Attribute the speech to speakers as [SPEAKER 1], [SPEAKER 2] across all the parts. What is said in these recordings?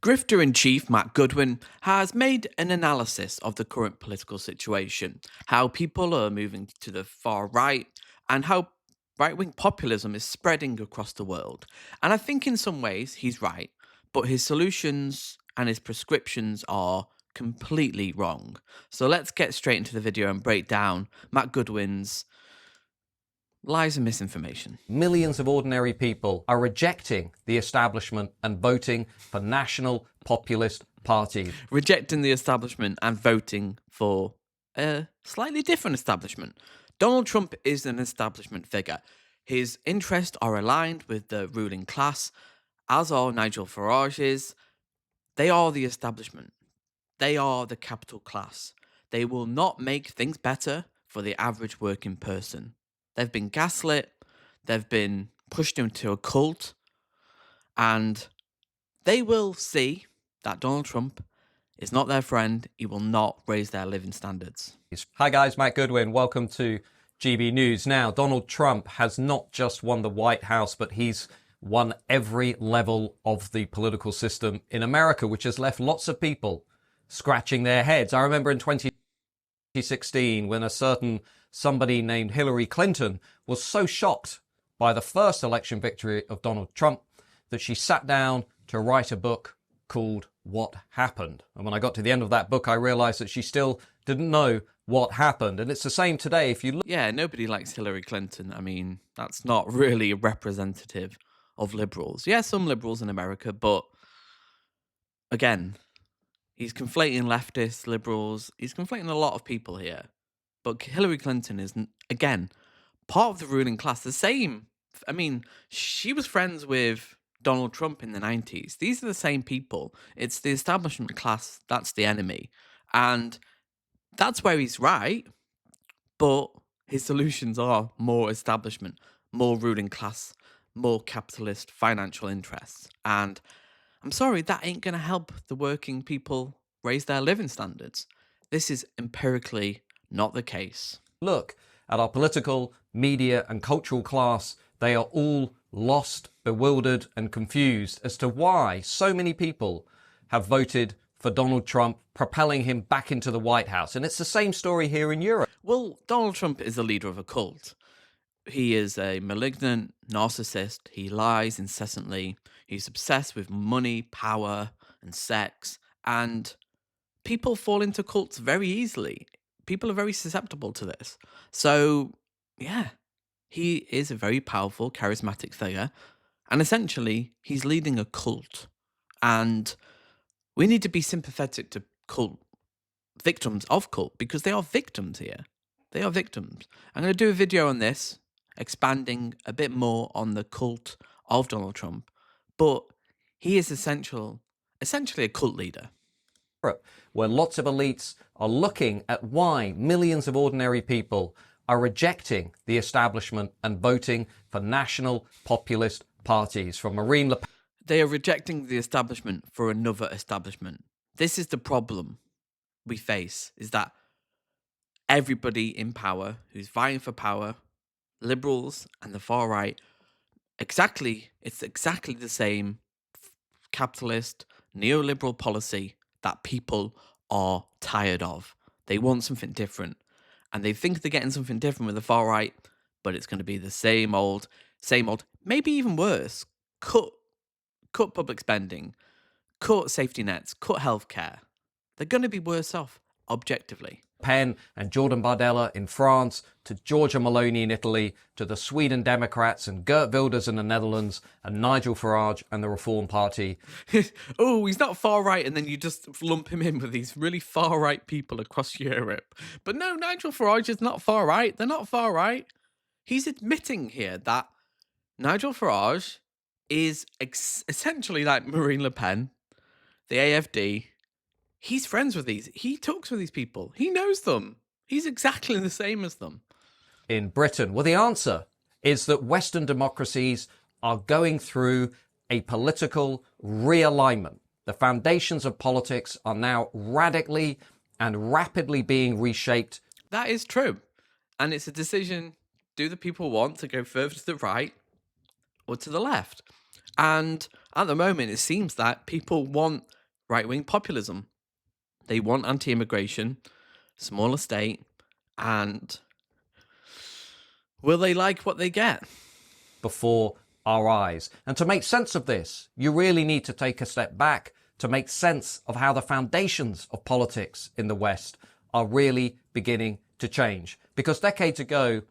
[SPEAKER 1] Grifter-in-chief Matt Goodwin has made an analysis of the current political situation, how people are moving to the far right, and how right-wing populism is spreading across the world. And I think in some ways he's right, but his solutions and his prescriptions are completely wrong. So let's get straight into the video and break down Matt Goodwin's lies and misinformation.
[SPEAKER 2] Millions of ordinary people are rejecting the establishment and voting for national populist parties.
[SPEAKER 1] Rejecting the establishment and voting for a slightly different establishment. Donald Trump is an establishment figure. His interests are aligned with the ruling class, as are Nigel Farage's. They are the establishment. They are the capital class. They will not make things better for the average working person. They've been gaslit, they've been pushed into a cult, and they will see that Donald Trump is not their friend. He will not raise their living standards.
[SPEAKER 2] Hi guys, Matt Goodwin. Welcome to GB News. Now, Donald Trump has not just won the White House, but he's won every level of the political system in America, which has left lots of people scratching their heads. I remember in 2016 when a certain somebody named Hillary Clinton was so shocked by the first election victory of Donald Trump that she sat down to write a book called What Happened. And when I got to the end of that book, I realized that she still didn't know what happened. And it's the same today. If you look...
[SPEAKER 1] Yeah, nobody likes Hillary Clinton. I mean, that's not really representative of liberals. Yeah, some liberals in America, but again, he's conflating leftists, liberals. He's conflating a lot of people here. But Hillary Clinton is, again, part of the ruling class. The same. I mean, she was friends with Donald Trump in the 90s. These are the same people. It's the establishment class that's the enemy. And that's where he's right. But his solutions are more establishment, more ruling class, more capitalist financial interests. And I'm sorry, that ain't going to help the working people raise their living standards. This is empirically not the case.
[SPEAKER 2] Look at our political, media and cultural class. They are all lost, bewildered and confused as to why so many people have voted for Donald Trump, propelling him back into the White House. And it's the same story here in Europe.
[SPEAKER 1] Well, Donald Trump is the leader of a cult. He is a malignant narcissist. He lies incessantly. He's obsessed with money, power and sex. And people fall into cults very easily. People are very susceptible to this. So, yeah, he is a very powerful, charismatic figure. And essentially, he's leading a cult. And we need to be sympathetic to cult victims of cult because they are victims here. They are victims. I'm going to do a video on this, expanding a bit more on the cult of Donald Trump. But he is essentially a cult leader.
[SPEAKER 2] Where lots of elites are looking at why millions of ordinary people are rejecting the establishment and voting for national populist parties, from Marine Le Pen.
[SPEAKER 1] They are rejecting the establishment for another establishment. This is the problem we face, is that everybody in power who's vying for power, liberals and the far right, it's exactly the same capitalist, neoliberal policy that people are tired of. They want something different. And they think they're getting something different with the far right, but it's going to be the same old, maybe even worse. Cut public spending, cut safety nets, cut healthcare. They're going to be worse off, objectively.
[SPEAKER 2] Pen and Jordan Bardella in France, to Giorgia Meloni in Italy, to the Sweden Democrats and Geert Wilders in the Netherlands, and Nigel Farage and the Reform Party.
[SPEAKER 1] Oh, he's not far right, and then you just lump him in with these really far right people across Europe. But no, Nigel Farage is not far right. They're not far right. He's admitting here that Nigel Farage is essentially like Marine Le Pen, the AFD. He's friends with these. He talks with these people. He knows them. He's exactly the same as them.
[SPEAKER 2] In Britain, well, the answer is that Western democracies are going through a political realignment. The foundations of politics are now radically and rapidly being reshaped.
[SPEAKER 1] That is true. And it's a decision, do the people want to go further to the right or to the left? And at the moment, it seems that people want right-wing populism. They want anti-immigration, smaller state, and will they like what they get?
[SPEAKER 2] Before our eyes. And to make sense of this, you really need to take a step back to make sense of how the foundations of politics in the West are really beginning to change. Because decades ago,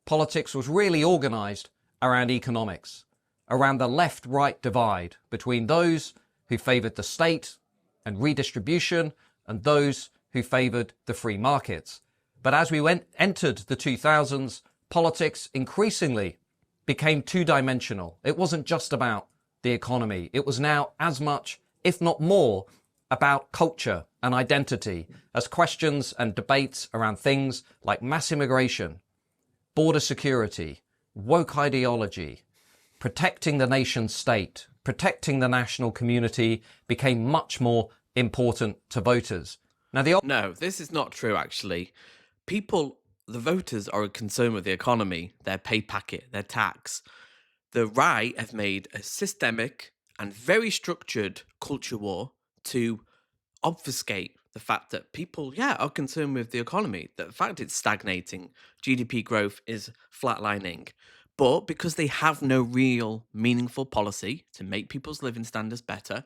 [SPEAKER 2] politics was really organized around economics, around the left-right divide between those who favored the state and redistribution and those who favored the free markets. But as we entered the 2000s, politics increasingly became two-dimensional. It wasn't just about the economy. It was now as much, if not more, about culture and identity, as questions and debates around things like mass immigration, border security, woke ideology, protecting the nation state, protecting the national community became much more important to voters. Now,
[SPEAKER 1] No, this is not true, actually. The voters are concerned with the economy, their pay packet, their tax. The right have made a systemic and very structured culture war to obfuscate the fact that people, are concerned with the economy. The fact it's stagnating, GDP growth is flatlining. But because they have no real meaningful policy to make people's living standards better,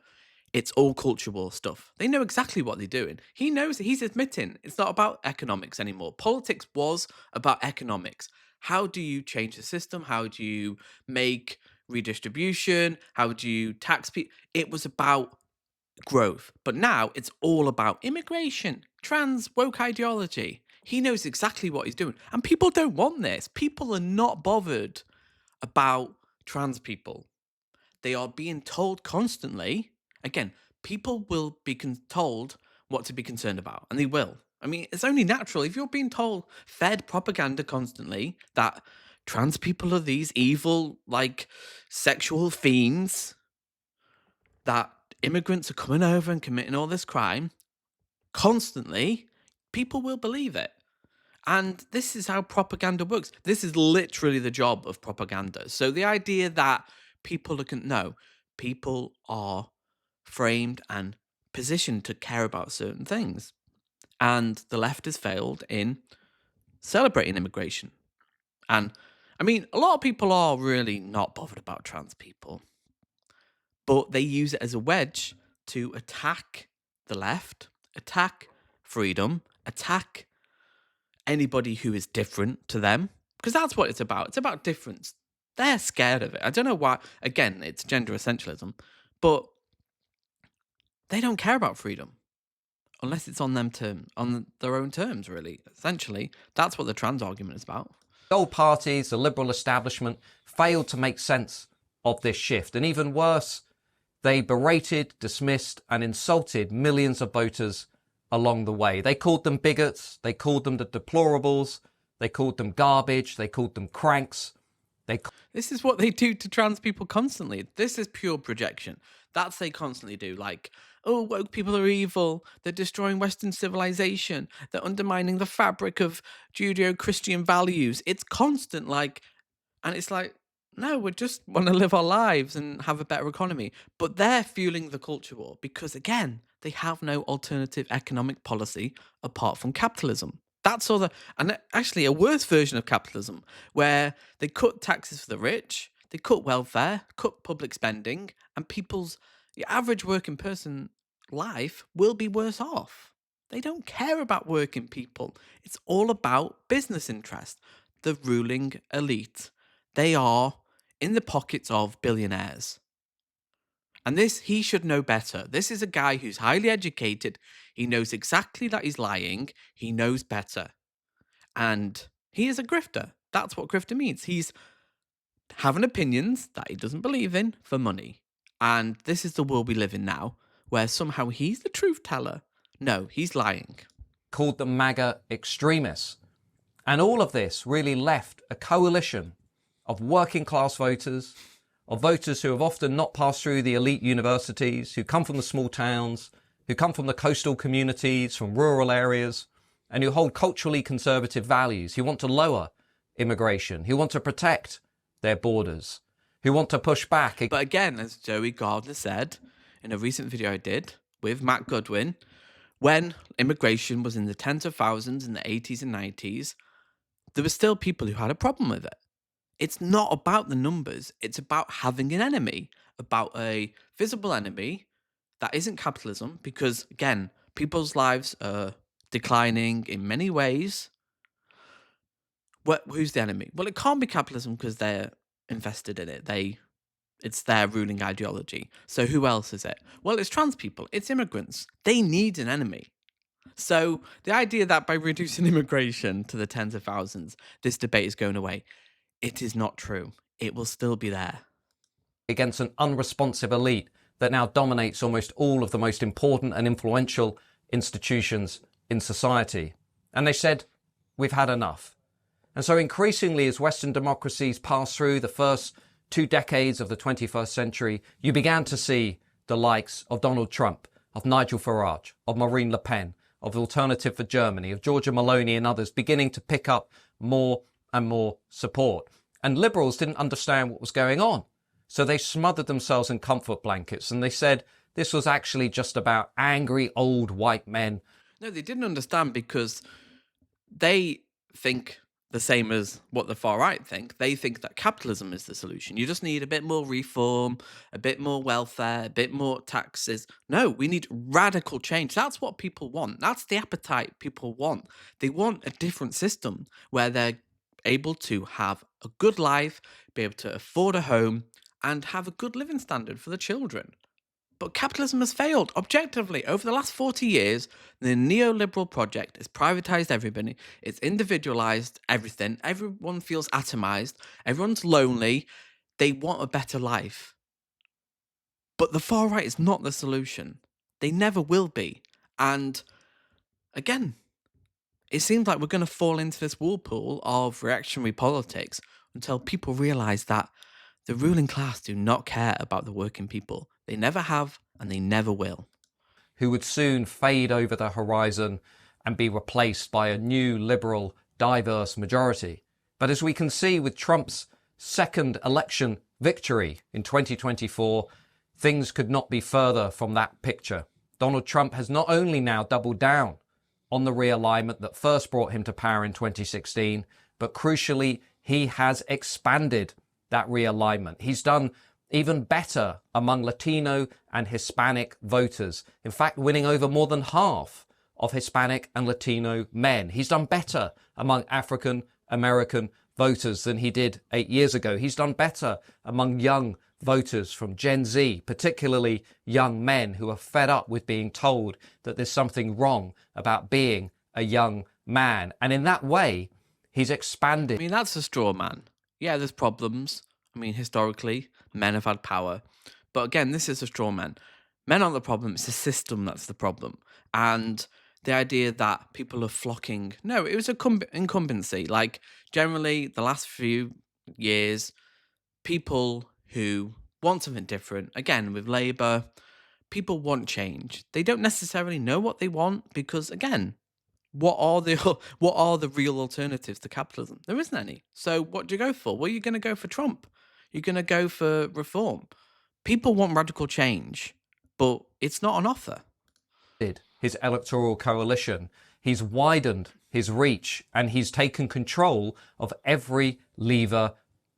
[SPEAKER 1] it's all culture war stuff. They know exactly what they're doing. He knows he's admitting it's not about economics anymore. Politics was about economics. How do you change the system? How do you make redistribution? How do you tax people? It was about growth. But now it's all about immigration, trans, woke ideology. He knows exactly what he's doing. And people don't want this. People are not bothered about trans people. They are being told constantly. Again, people will be told what to be concerned about, and they will. I mean, it's only natural. If you're being told, fed propaganda constantly that trans people are these evil, like, sexual fiends, that immigrants are coming over and committing all this crime, constantly, people will believe it. And this is how propaganda works. This is literally the job of propaganda. So the idea that people people are framed and positioned to care about certain things. And the left has failed in celebrating immigration. And I mean, a lot of people are really not bothered about trans people, but they use it as a wedge to attack the left, attack freedom, attack anybody who is different to them, because that's what it's about. It's about difference. They're scared of it. I don't know why. Again, it's gender essentialism, but they don't care about freedom unless it's on on their own terms. Really, essentially, that's what the trans argument is about.
[SPEAKER 2] old parties, the liberal establishment, failed to make sense of this shift. And even worse, they berated, dismissed, and insulted millions of voters along the way. They called them bigots. They called them the deplorables. They called them garbage. They called them cranks.
[SPEAKER 1] This is what they do to trans people constantly. This is pure projection. That's they constantly do. Like, oh, woke people are evil. They're destroying Western civilization. They're undermining the fabric of Judeo-Christian values. It's constant, like, and it's like, no, we just want to live our lives and have a better economy. But they're fueling the culture war because, again, they have no alternative economic policy apart from capitalism. That's all and actually a worse version of capitalism, where they cut taxes for the rich, they cut welfare, cut public spending, and the average working person life will be worse off. They don't care about working people. It's all about business interest. The ruling elite. They are in the pockets of billionaires. And he should know better. This is a guy who's highly educated. He knows exactly that he's lying. He knows better. And he is a grifter. That's what grifter means. He's having opinions that he doesn't believe in for money. And this is the world we live in now, where somehow he's the truth teller. No, he's lying.
[SPEAKER 2] Called them MAGA extremists. And all of this really left a coalition of working class voters, of voters who have often not passed through the elite universities, who come from the small towns, who come from the coastal communities, from rural areas, and who hold culturally conservative values, who want to lower immigration, who want to protect their borders, who want to push back.
[SPEAKER 1] But again, as Joey Gardner said in a recent video I did with Matt Goodwin, when immigration was in the tens of thousands in the 80s and 90s, there were still people who had a problem with it. It's not about the numbers, it's about having an enemy, about a visible enemy that isn't capitalism, because again, people's lives are declining in many ways. Who's the enemy? Well, it can't be capitalism because they're invested in it. It's their ruling ideology. So who else is it? Well, it's trans people, it's immigrants. They need an enemy. So the idea that by reducing immigration to the tens of thousands, this debate is going away, it is not true. It will still be there.
[SPEAKER 2] Against an unresponsive elite that now dominates almost all of the most important and influential institutions in society. And they said, we've had enough. And so increasingly, as Western democracies passed through the first 2 decades of the 21st century, you began to see the likes of Donald Trump, of Nigel Farage, of Marine Le Pen, of Alternative for Germany, of Giorgia Meloni and others beginning to pick up more and more support. And liberals didn't understand what was going on. So they smothered themselves in comfort blankets and they said this was actually just about angry old white men.
[SPEAKER 1] No, they didn't understand because they think the same as what the far right think. They think that capitalism is the solution. You just need a bit more reform, a bit more welfare, a bit more taxes. No, we need radical change. That's what people want. That's the appetite people want. They want a different system where they're able to have a good life, be able to afford a home, and have a good living standard for the children. But capitalism has failed objectively. Over the last 40 years, the neoliberal project has privatized everybody, it's individualized everything, everyone feels atomized, everyone's lonely, they want a better life. But the far right is not the solution. They never will be. And again, it seems like we're going to fall into this whirlpool of reactionary politics until people realize that the ruling class do not care about the working people. They never have, and they never will.
[SPEAKER 2] Who would soon fade over the horizon and be replaced by a new liberal, diverse majority. But as we can see with Trump's second election victory in 2024, things could not be further from that picture. Donald Trump has not only now doubled down on the realignment that first brought him to power in 2016, but crucially, he has expanded that realignment. He's done even better among Latino and Hispanic voters. In fact, winning over more than half of Hispanic and Latino men. He's done better among African American voters than he did 8 years ago. He's done better among young voters from Gen Z, particularly young men who are fed up with being told that there's something wrong about being a young man. And in that way, he's expanded.
[SPEAKER 1] I mean, that's a straw man. Yeah, there's problems. I mean, historically, men have had power. But again, this is a straw man. Men aren't the problem, it's the system that's the problem. And the idea that people are flocking, no, it was a incumbency. Like, generally, the last few years, people who want something different, again, with Labour, people want change. They don't necessarily know what they want because, again, what are the real alternatives to capitalism? There isn't any. So what do you go for? Well, you're going to go for Trump. You're going to go for reform. People want radical change, but it's not on offer.
[SPEAKER 2] His electoral coalition, he's widened his reach and he's taken control of every lever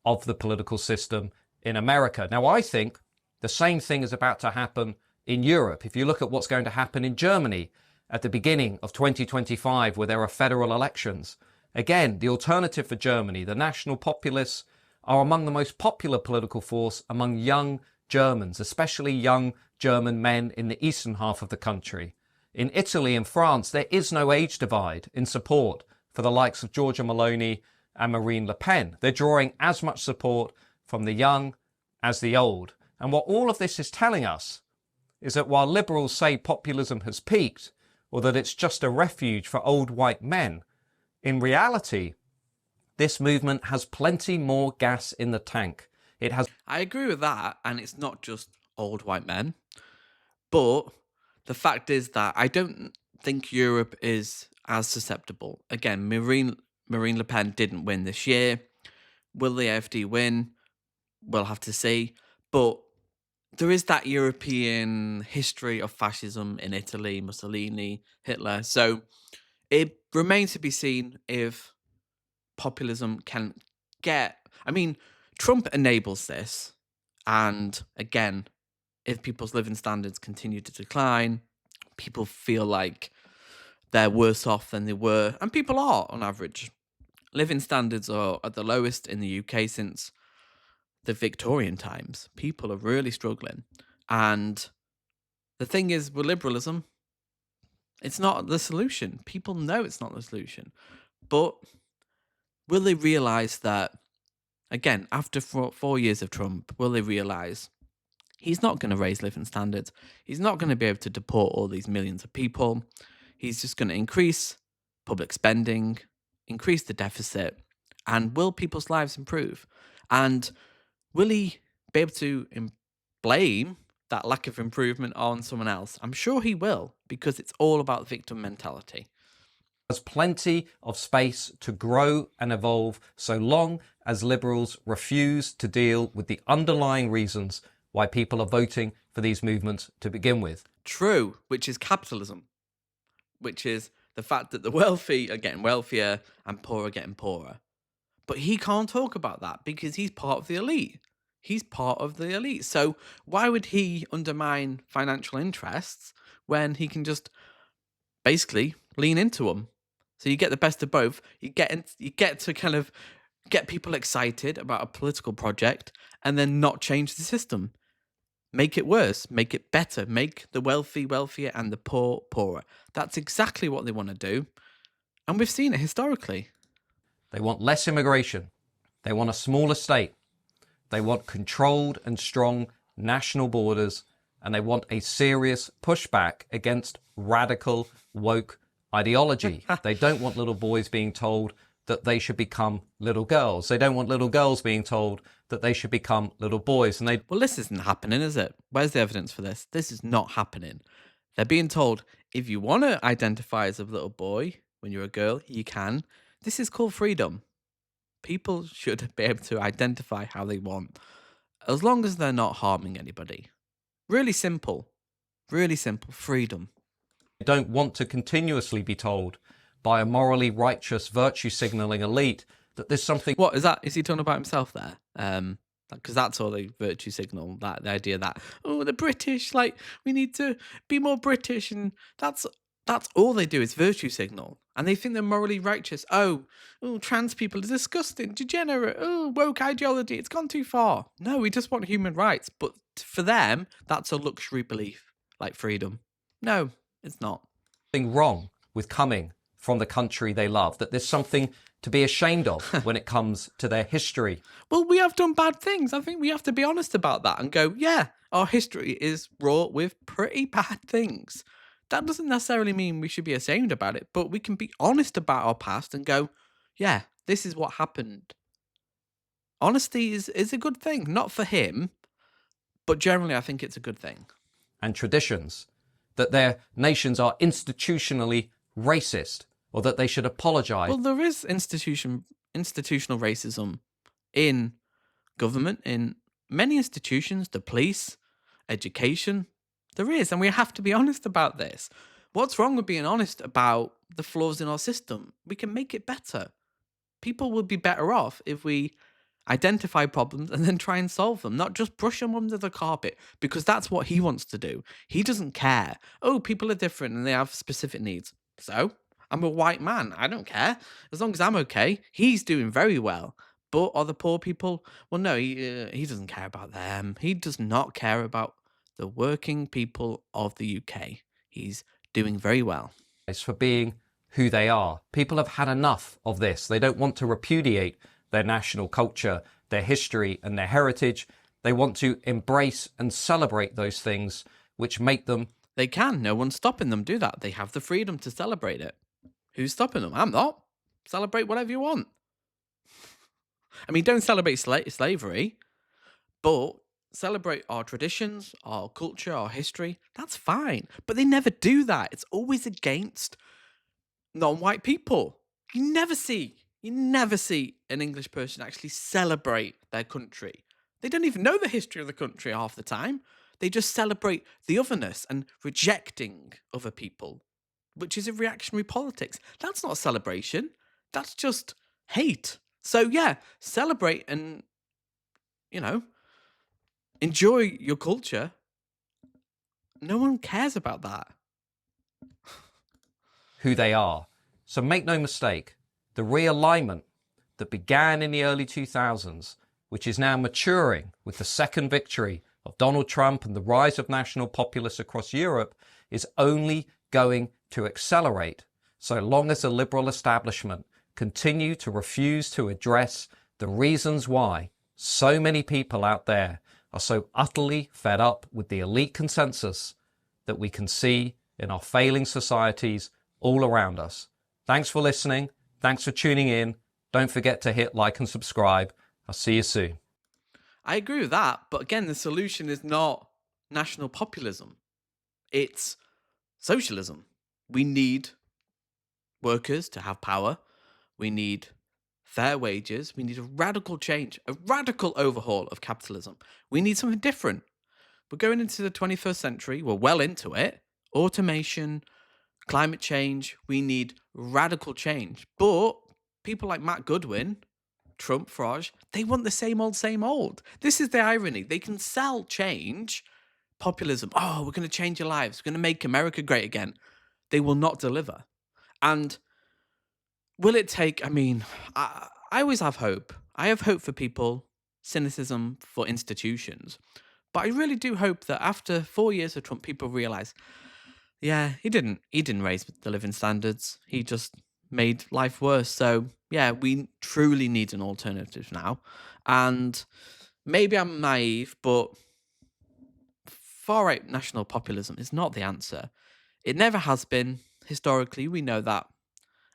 [SPEAKER 2] of the political system in America. Now, I think the same thing is about to happen in Europe. If you look at what's going to happen in Germany at the beginning of 2025, where there are federal elections, again, the Alternative for Germany, the National Populists, are among the most popular political force among young Germans, especially young German men in the eastern half of the country. In Italy and France, there is no age divide in support for the likes of Giorgia Meloni and Marine Le Pen. They're drawing as much support from the young as the old. And what all of this is telling us is that while liberals say populism has peaked, or that it's just a refuge for old white men, in reality, this movement has plenty more gas in the tank. It has.
[SPEAKER 1] I agree with that, and it's not just old white men. But the fact is that I don't think Europe is as susceptible. Again, Marine Le Pen didn't win this year. Will the AfD win? We'll have to see. But there is that European history of fascism in Italy, Mussolini, Hitler. So it remains to be seen if populism can get. I mean, Trump enables this. And again, if people's living standards continue to decline, people feel like they're worse off than they were. And people are, on average. Living standards are at the lowest in the UK since the Victorian times. People are really struggling. And the thing is, with liberalism, it's not the solution. People know it's not the solution. But will they realize that, again, after 4 years of Trump, will they realize he's not going to raise living standards? He's not going to be able to deport all these millions of people. He's just going to increase public spending, increase the deficit, and will people's lives improve? And will he be able to blame that lack of improvement on someone else? I'm sure he will, because it's all about victim mentality.
[SPEAKER 2] There's plenty of space to grow and evolve so long as liberals refuse to deal with the underlying reasons why people are voting for these movements to begin with.
[SPEAKER 1] True, which is capitalism, which is the fact that the wealthy are getting wealthier and poor are getting poorer. But he can't talk about that because he's part of the elite. He's part of the elite. So why would he undermine financial interests when he can just basically lean into them? So you get the best of both. You get to kind of get people excited about a political project and then not change the system. Make it worse, make it better, make the wealthy wealthier and the poor poorer. That's exactly what they want to do. And we've seen it historically.
[SPEAKER 2] They want less immigration. They want a smaller state. They want controlled and strong national borders. And they want a serious pushback against radical woke ideology. They don't want little boys being told that they should become little girls. They don't want little girls being told that they should become little boys. And
[SPEAKER 1] Well, this isn't happening, is it? Where's the evidence for this? This is not happening. They're being told if you want to identify as a little boy when you're a girl, you can. This is called freedom. People should be able to identify how they want, as long as they're not harming anybody. Really simple. Really simple. Freedom.
[SPEAKER 2] they don't want to continuously be told by a morally righteous, virtue signaling elite that there's something.
[SPEAKER 1] What is that? Is he talking about himself there? Because that's all they virtue signal. That the idea that the British, like we need to be more British, and that's all they do is virtue signal, and they think they're morally righteous. Trans people are disgusting, degenerate. Woke ideology, it's gone too far. No, we just want human rights, but for them, that's a luxury belief, like freedom. No, it's not.
[SPEAKER 2] Wrong with coming from the country they love, that there's something to be ashamed of when it comes to their history.
[SPEAKER 1] Well, we have done bad things. I think we have to be honest about that and go, yeah, our history is wrought with pretty bad things. That doesn't necessarily mean we should be ashamed about it, but we can be honest about our past and go, yeah, this is what happened. Honesty is a good thing, not for him, but generally I think it's a good thing.
[SPEAKER 2] And traditions, that their nations are institutionally racist, or that they should apologize.
[SPEAKER 1] Well, there is institutional racism in government, in many institutions, the police, education. There is, and we have to be honest about this. What's wrong with being honest about the flaws in our system? We can make it better. People would be better off if we identify problems and then try and solve them, not just brush them under the carpet, because that's what he wants to do. He doesn't care. People are different and they have specific needs. So, I'm a white man. I don't care. As long as I'm okay, he's doing very well. But are the poor people? Well, no, he doesn't care about them. He does not care about the working people of the UK. He's doing very well.
[SPEAKER 2] For being who they are. People have had enough of this. They don't want to repudiate their national culture, their history and their heritage. They want to embrace and celebrate those things which make them.
[SPEAKER 1] They can. No one's stopping them do that. They have the freedom to celebrate it. Who's stopping them? I'm not. Celebrate whatever you want. I mean, don't celebrate slavery, but celebrate our traditions, our culture, our history. That's fine. But they never do that. It's always against non-white people. You never see an English person actually celebrate their country. They don't even know the history of the country half the time. They just celebrate the otherness and rejecting other people, which is a reactionary politics. That's not a celebration. That's just hate. So yeah, celebrate and, you know, enjoy your culture. No one cares about that.
[SPEAKER 2] Who they are. So make no mistake, the realignment that began in the early 2000s, which is now maturing with the second victory of Donald Trump and the rise of national populists across Europe, is only going to accelerate so long as the liberal establishment continue to refuse to address the reasons why so many people out there are so utterly fed up with the elite consensus that we can see in our failing societies all around us. Thanks for listening. Thanks for tuning in. Don't forget to hit like and subscribe. I'll see you soon.
[SPEAKER 1] I agree with that, but again, the solution is not national populism. It's socialism. We need workers to have power. We need fair wages. We need a radical change, a radical overhaul of capitalism. We need something different. We're going into the 21st century. We're well into it. Automation, climate change. We need radical change. But people like Matt Goodwin, Trump, Farage, they want the same old, same old. This is the irony. They can sell change, populism. Oh, we're going to change your lives. We're going to make America great again. They will not deliver. And will it take, I always have hope. I have hope for people, cynicism for institutions. But I really do hope that after 4 years of Trump, people realize, yeah, he didn't raise the living standards. He just made life worse. So yeah, we truly need an alternative now. And maybe I'm naive, but far-right national populism is not the answer. It never has been. Historically, we know that.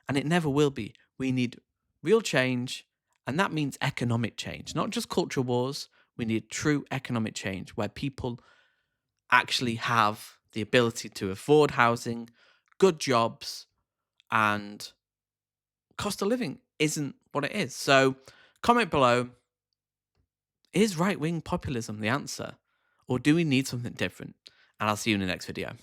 [SPEAKER 1] And it never will be. We need real change, and that means economic change, not just culture wars. We need true economic change where people actually have the ability to afford housing, good jobs, and cost of living isn't what it is. So comment below, is right-wing populism the answer? Or do we need something different? And I'll see you in the next video.